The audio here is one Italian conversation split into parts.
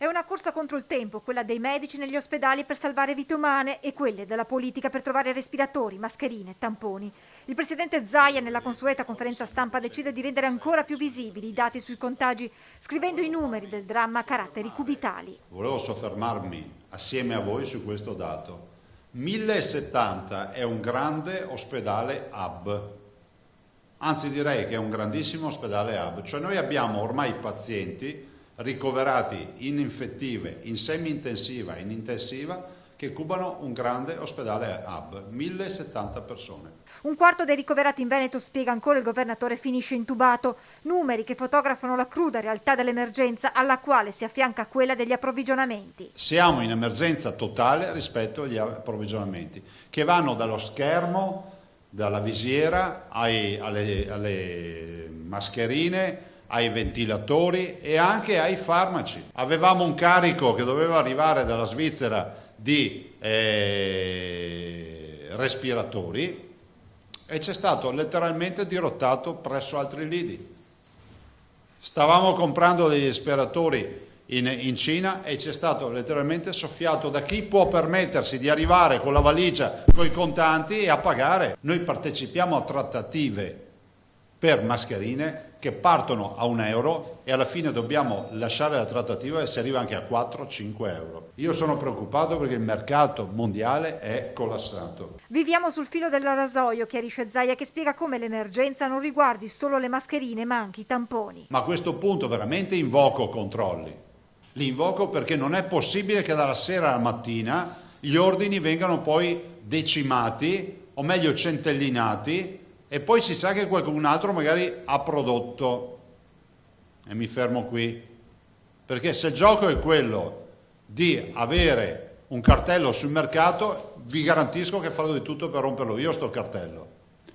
È una corsa contro il tempo, quella dei medici negli ospedali per salvare vite umane e quelle della politica per trovare respiratori, mascherine, tamponi. Il presidente Zaia nella consueta conferenza stampa decide di rendere ancora più visibili i dati sui contagi, scrivendo i numeri del dramma a caratteri cubitali. Volevo soffermarmi assieme a voi su questo dato. 1070 è un grande ospedale hub, anzi direi che è un grandissimo ospedale hub, cioè noi abbiamo ormai pazienti ricoverati in infettive, in semi-intensiva e in intensiva che cubano un grande ospedale hub, 1070 persone. Un quarto dei ricoverati in Veneto, spiega ancora il governatore, finisce intubato. Numeri che fotografano la cruda realtà dell'emergenza alla quale si affianca quella degli approvvigionamenti. Siamo in emergenza totale rispetto agli approvvigionamenti, che vanno dallo schermo, dalla visiera, alle mascherine, ai ventilatori e anche ai farmaci. Avevamo un carico che doveva arrivare dalla Svizzera di respiratori e c'è stato letteralmente dirottato presso altri lidi. Stavamo comprando degli respiratori in Cina e c'è stato letteralmente soffiato da chi può permettersi di arrivare con la valigia, con i contanti e a pagare. Noi partecipiamo a trattative per mascherine che partono a €1 e alla fine dobbiamo lasciare la trattativa e si arriva anche a 4-5 euro. Io sono preoccupato perché il mercato mondiale è collassato. Viviamo sul filo del rasoio, chiarisce Zaia, che spiega come l'emergenza non riguardi solo le mascherine ma anche i tamponi. Ma a questo punto veramente invoco controlli. Li invoco perché non è possibile che dalla sera alla mattina gli ordini vengano poi decimati, o meglio centellinati, e poi si sa che qualcun altro magari ha prodotto. E mi fermo qui, perché se il gioco è quello di avere un cartello sul mercato, vi garantisco che farò di tutto per romperlo io sto cartello.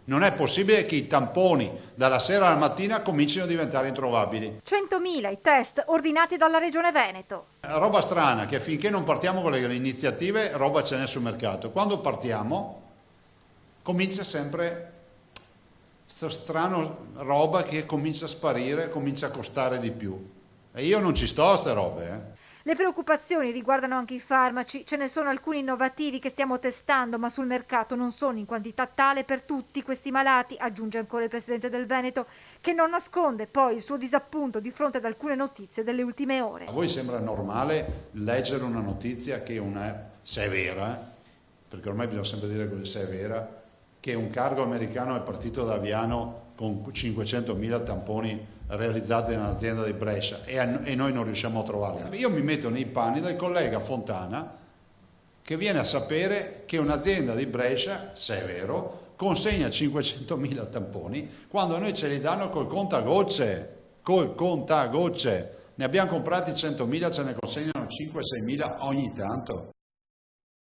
Non è possibile che i tamponi dalla sera alla mattina comincino a diventare introvabili. 100.000 i test ordinati dalla Regione Veneto. Roba strana che finché non partiamo con le iniziative, roba ce n'è sul mercato. Quando partiamo comincia sempre questa strana roba che comincia a sparire, comincia a costare di più. E io non ci sto a queste robe, Le preoccupazioni riguardano anche i farmaci, ce ne sono alcuni innovativi che stiamo testando ma sul mercato non sono in quantità tale per tutti questi malati, aggiunge ancora il presidente del Veneto, che non nasconde poi il suo disappunto di fronte ad alcune notizie delle ultime ore. A voi sembra normale leggere una notizia che se è vera, perché ormai bisogna sempre dire che se è vera, che un cargo americano è partito da Aviano con 500.000 tamponi realizzati nell'azienda di Brescia e noi non riusciamo a trovarli. Io mi metto nei panni del collega Fontana che viene a sapere che un'azienda di Brescia, se è vero, consegna 500.000 tamponi quando noi ce li danno col contagocce. Ne abbiamo comprati 100.000, ce ne consegnano 5-6.000 ogni tanto.